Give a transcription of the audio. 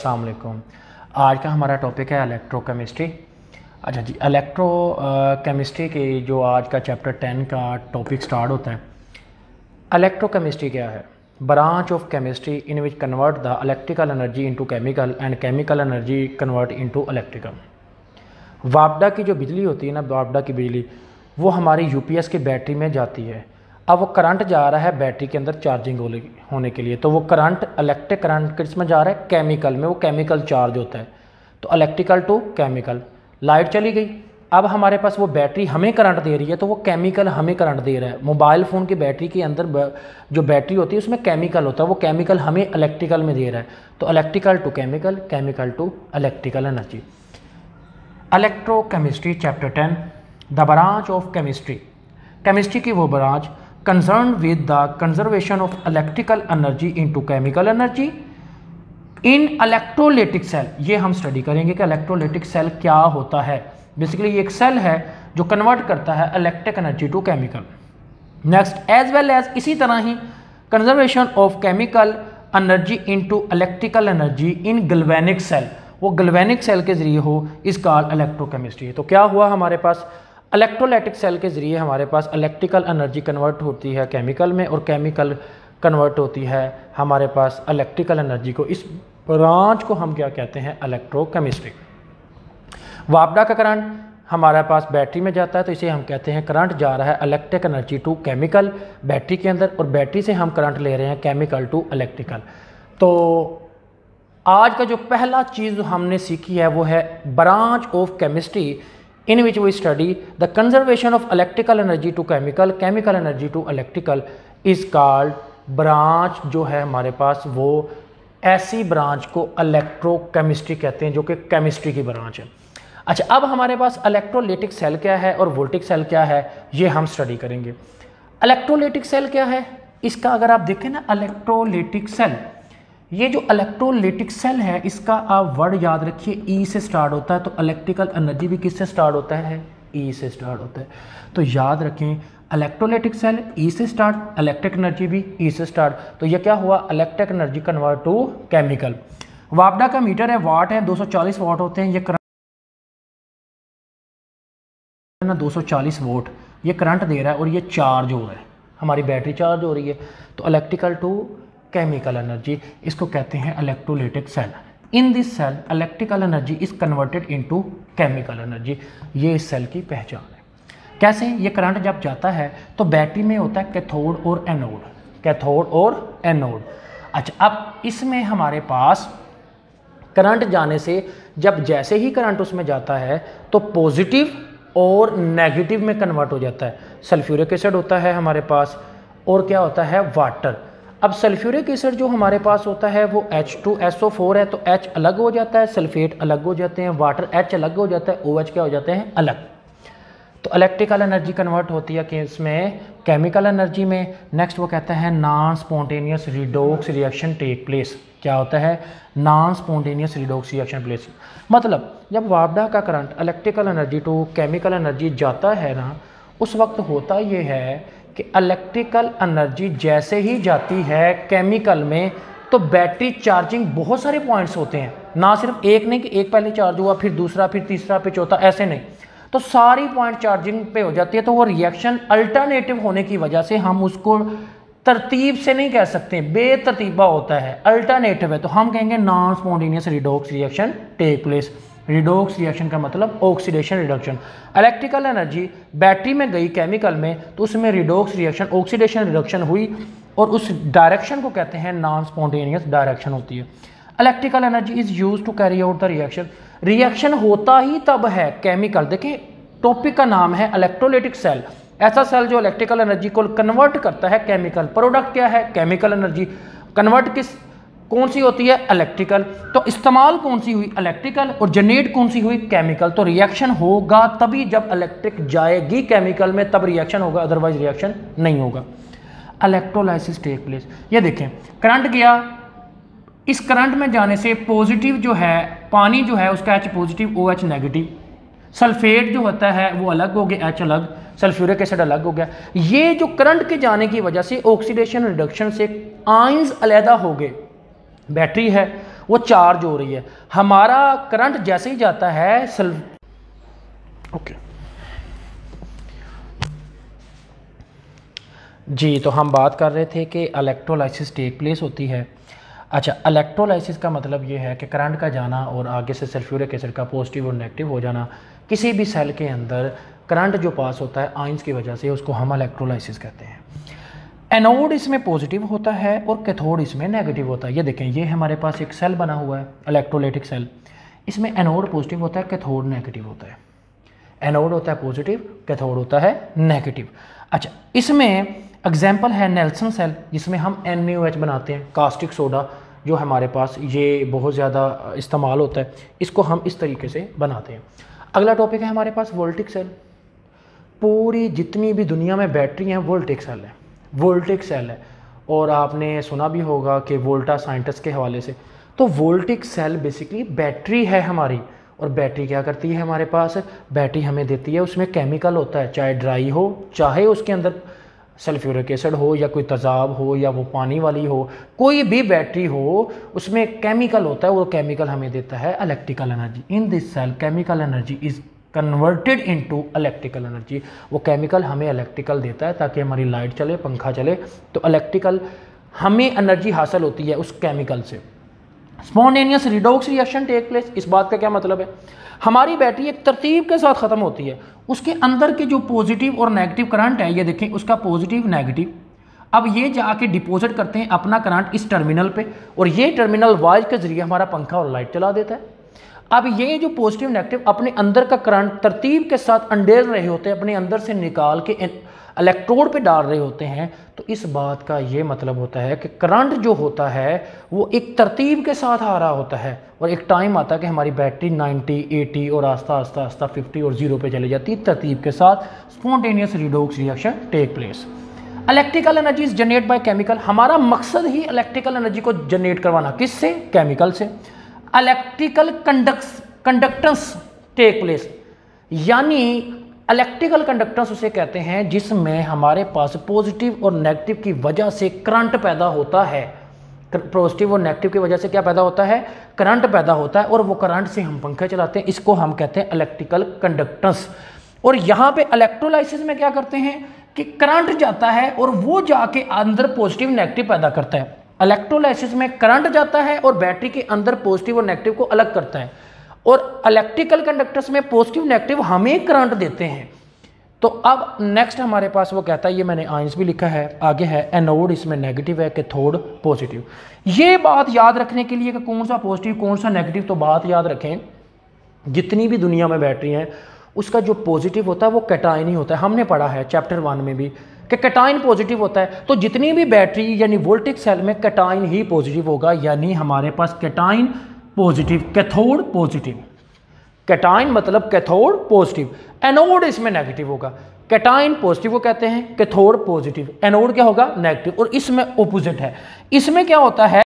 अस्सलाम वालेकुम। आज का हमारा टॉपिक है इलेक्ट्रोकेमिस्ट्री। अच्छा जी, इलेक्ट्रो केमिस्ट्री की जो आज का चैप्टर 10 का टॉपिक स्टार्ट होता है। इलेक्ट्रोकेमिस्ट्री क्या है? Branch of chemistry in which convert the electrical energy into chemical and chemical energy convert into electrical. वापडा की जो बिजली होती है ना, वापडा की बिजली वो हमारी यूपीएस की बैटरी में जाती है। अब वो करंट जा रहा है बैटरी के अंदर चार्जिंग होने के लिए, तो वो करंट इलेक्ट्रिक करंट किस में जा रहा है? केमिकल में। वो केमिकल चार्ज होता है, तो इलेक्ट्रिकल टू केमिकल। लाइट चली गई, अब हमारे पास वो बैटरी हमें करंट दे रही है, तो वो केमिकल हमें करंट दे रहा है। मोबाइल फ़ोन की बैटरी के अंदर जो बैटरी होती है उसमें केमिकल होता है, वो केमिकल हमें इलेक्ट्रिकल में दे रहा है। तो electrical to chemical, chemical to electrical energy. Electrochemistry chapter 10, the branch of chemistry. Chemistry की वो branch concern with the conservation of electrical energy into chemical energy in electrolytic cell. ये हम स्टडी करेंगे कि इलेक्ट्रोलाइटिक सेल क्या होता है। Basically ये एक सेल है जो कन्वर्ट करता है electric energy to chemical. Next, as well as इसी तरह ही conservation of chemical energy into electrical energy in galvanic cell. वो गैल्वेनिक सेल के जरिए हो, इस कॉल्ड इलेक्ट्रोकेमिस्ट्री। तो क्या हुआ हमारे पास? इलेक्ट्रोलाइटिक सेल के ज़रिए हमारे पास इलेक्ट्रिकल एनर्जी कन्वर्ट होती है केमिकल में, और केमिकल कन्वर्ट होती है हमारे पास इलेक्ट्रिकल एनर्जी को। इस ब्रांच को हम क्या कहते हैं? इलेक्ट्रोकेमिस्ट्री। वापडा का करंट हमारे पास बैटरी में जाता है, तो इसे हम कहते हैं करंट जा रहा है electric energy to chemical battery के अंदर, और बैटरी से हम करंट ले रहे हैं केमिकल टू इलेक्ट्रिकल। तो आज का जो पहला चीज़ हमने सीखी है वो है branch of chemistry in which we study the conservation of electrical energy to chemical, chemical energy to electrical is called branch। जो है हमारे पास वो ऐसी ब्रांच को इलेक्ट्रोकेमिस्ट्री कहते हैं जो कि केमिस्ट्री की ब्रांच है। अच्छा, अब हमारे पास इलेक्ट्रोलाइटिक सेल क्या है और वोल्टिक सेल क्या है, ये हम स्टडी करेंगे। इलेक्ट्रोलाइटिक सेल क्या है? इसका अगर आप देखें ना, इलेक्ट्रोलाइटिक सेल, ये जो इलेक्ट्रोलाइटिक सेल है इसका आप वर्ड याद रखिए, ई से स्टार्ट होता है। तो इलेक्ट्रिकल एनर्जी भी किससे स्टार्ट होता है? ई से स्टार्ट होता है। तो याद रखें, इलेक्ट्रोलाइटिक सेल ई से स्टार्ट, इलेक्ट्रिक एनर्जी भी ई से स्टार्ट। तो ये क्या हुआ? Electric energy convert to chemical. वापडा का मीटर है, वाट है, 240 वाट होते हैं। ये करंट ना 240 वोल्ट ये करंट दे रहा है, और ये चार्ज हो रहा है, हमारी बैटरी चार्ज हो रही है। तो इलेक्ट्रिकल टू केमिकल एनर्जी, इसको कहते हैं electrolytic cell. In this cell electrical energy is converted into chemical energy. ये इस सेल की पहचान है। कैसे? ये करंट जब जाता है तो बैटरी में होता है कैथोड और एनोड, कैथोड और एनोड। अच्छा, अब इसमें हमारे पास करंट जाने से जब जैसे ही करंट उसमें जाता है तो पॉजिटिव और नेगेटिव में कन्वर्ट हो जाता है। सल्फ्यूरिक एसिड होता है हमारे पास, और क्या होता है? वाटर। अब सल्फ्यूरिक एसिड जो हमारे पास होता है वो H2SO4 है, तो H अलग हो जाता है, सल्फेट अलग हो जाते हैं, वाटर H अलग हो जाता है, OH क्या हो जाते हैं? अलग। तो इलेक्ट्रिकल एनर्जी कन्वर्ट होती है कि इसमें केमिकल एनर्जी में। नेक्स्ट वो कहता है non spontaneous redox reaction take place. क्या होता है? Non spontaneous redox reaction place. मतलब जब वापडा का current electrical energy to chemical energy जाता है ना, उस वक्त होता ये है कि इलेक्ट्रिकल एनर्जी जैसे ही जाती है केमिकल में तो बैटरी चार्जिंग बहुत सारे पॉइंट्स होते हैं, ना सिर्फ एक नहीं कि एक पहले चार्ज हुआ फिर दूसरा फिर तीसरा फिर चौथा, ऐसे नहीं। तो सारी पॉइंट चार्जिंग पे हो जाती है। तो वो रिएक्शन अल्टरनेटिव होने की वजह से हम उसको तरतीब से नहीं कह सकते, बेतरतीबा होता है, अल्टरनेटिव है, तो हम कहेंगे non spontaneous redox reaction take place. Redox reaction का मतलब oxidation reduction. Electrical energy battery में गई केमिकल में, तो उसमें रिडॉक्स रिएक्शन, ऑक्सीडेशन रिडक्शन हुई, और उस डायरेक्शन को कहते हैं नॉन स्पॉन्टेनियस डायरेक्शन होती है। Electrical energy is use to carry out the reaction. Reaction होता ही तब है केमिकल। देखिए टॉपिक का नाम है इलेक्ट्रोलाइटिक सेल, ऐसा सेल जो इलेक्ट्रिकल एनर्जी को कन्वर्ट करता है केमिकल। प्रोडक्ट क्या है? Chemical energy. कन्वर्ट किस कौन सी होती है? इलेक्ट्रिकल। तो इस्तेमाल कौन सी हुई? इलेक्ट्रिकल। और जनरेट कौन सी हुई? केमिकल। तो रिएक्शन होगा तभी जब इलेक्ट्रिक जाएगी केमिकल में, तब रिएक्शन होगा, अदरवाइज रिएक्शन नहीं होगा। Electrolysis take place. ये देखें, करंट गया, इस करंट में जाने से पॉजिटिव जो है पानी जो है उसका H positive, OH negative, sulphate जो होता है वो अलग हो गया, H अलग, सल्फ्यूरिक एसिड अलग हो गया। ये जो करंट के जाने की वजह से ऑक्सीडेशन रिडक्शन से आयंस अलहदा हो गए। बैटरी है वो चार्ज हो रही है। हमारा करंट जैसे ही जाता है ओके जी, तो हम बात कर रहे थे कि इलेक्ट्रोलाइसिस टेक प्लेस होती है। अच्छा, इलेक्ट्रोलाइसिस का मतलब ये है कि करंट का जाना और आगे से सल्फ्यूरिक एसिड का पॉजिटिव और नेगेटिव हो जाना। किसी भी सेल के अंदर करंट जो पास होता है आयंस की वजह से, उसको हम इलेक्ट्रोलाइसिस कहते हैं। एनोड इसमें पॉजिटिव होता है और कैथोड इसमें नेगेटिव होता है। ये देखें, ये हमारे पास एक सेल बना हुआ है इलेक्ट्रोलाइटिक सेल, इसमें एनोड पॉजिटिव होता है, कैथोड नेगेटिव होता है। एनोड होता है पॉजिटिव, कैथोड होता है नेगेटिव। अच्छा, इसमें एग्जाम्पल है नेल्सन सेल, जिसमें हम NaOH बनाते हैं, कास्टिक सोडा जो हमारे पास ये बहुत ज़्यादा इस्तेमाल होता है, इसको हम इस तरीके से बनाते हैं। अगला टॉपिक है हमारे पास वोल्टिक सेल। पूरी जितनी भी दुनिया में बैटरी हैं वोल्टिक सेल है, वोल्टिक सेल है। और आपने सुना भी होगा कि वोल्टा साइंटिस्ट के हवाले से। तो वोल्टिक सेल बेसिकली बैटरी है हमारी। और बैटरी क्या करती है हमारे पास, बैटरी हमें देती है, उसमें केमिकल होता है, चाहे ड्राई हो, चाहे उसके अंदर सल्फ्यूरिक एसिड हो या कोई तेजाब हो या वो पानी वाली हो, कोई भी बैटरी हो उसमें केमिकल होता है, वो केमिकल हमें देता है electrical energy. In this cell chemical energy is converted into electrical energy. वो केमिकल हमें इलेक्ट्रिकल देता है ताकि हमारी लाइट चले, पंखा चले। तो इलेक्ट्रिकल हमें एनर्जी हासिल होती है उस केमिकल से। Spontaneous redox reaction take place. इस बात का क्या मतलब है, हमारी बैटरी एक तरतीब के साथ ख़त्म होती है, उसके अंदर के जो पॉजिटिव और नेगेटिव करंट है, ये देखें उसका पॉजिटिव नेगेटिव, अब ये जाके डिपॉजिट करते हैं अपना करंट इस टर्मिनल पे, और ये टर्मिनल वाइज के जरिए हमारा पंखा और लाइट चला देता है। अब ये जो पॉजिटिव नेगेटिव अपने अंदर का करंट तरतीब के साथ अंडेल रहे होते हैं, अपने अंदर से निकाल के इलेक्ट्रोड पे डाल रहे होते हैं। तो इस बात का ये मतलब होता है कि करंट जो होता है वो एक तरतीब के साथ आ रहा होता है, और एक टाइम आता है कि हमारी बैटरी 90, 80 और आस्ता आस्ता आस्ता 50 और 0 पे चली जाती है तरतीब के साथ। Spontaneous redox reaction take place. Electrical energy is generate by chemical. हमारा मकसद ही इलेक्ट्रिकल एनर्जी को जनरेट करवाना, किससे, केमिकल से। इलेक्ट्रिकल कंडक्टेंस टेक प्लेस, यानी इलेक्ट्रिकल कंडक्टेंस उसे कहते हैं जिसमें हमारे पास पॉजिटिव और नेगेटिव की वजह से करंट पैदा होता है। पॉजिटिव और नेगेटिव की वजह से क्या पैदा होता है, करंट पैदा होता है, और वो करंट से हम पंखे चलाते हैं। इसको हम कहते हैं इलेक्ट्रिकल कंडक्टेंस। और यहाँ पे इलेक्ट्रोलाइसिस में क्या करते हैं कि करंट जाता है और वो जाके अंदर पॉजिटिव नेगेटिव पैदा करता है। इलेक्ट्रोलाइसिस में करंट जाता है और बैटरी के अंदर पॉजिटिव और नेगेटिव को अलग करता है, और इलेक्ट्रिकल कंडक्टर्स में पॉजिटिव नेगेटिव हमें करंट देते हैं। तो अब नेक्स्ट हमारे पास वो कहता है, ये मैंने आयंस भी लिखा है, आगे है एनोड इसमें नेगेटिव है, कैथोड पॉजिटिव। ये बात याद रखने के लिए कि कौन सा पॉजिटिव कौन सा नेगेटिव, तो बात याद रखें, जितनी भी दुनिया में बैटरी हैं उसका जो पॉजिटिव होता है वो कैटायन ही होता है। हमने पढ़ा है चैप्टर 1 में भी कि कैटायन पॉजिटिव होता है। तो जितनी भी बैटरी यानी वोल्टिक सेल में कैटायन ही पॉजिटिव होगा, यानी हमारे पास cation positive, cathode positive. Cation मतलब कैथोड पॉजिटिव, एनोड इसमें नेगेटिव होगा। कैटायन पॉजिटिव को कहते हैं, कैथोड पॉजिटिव, एनोड क्या होगा, नेगेटिव। और इसमें ऑपोजिट है, इसमें क्या होता है,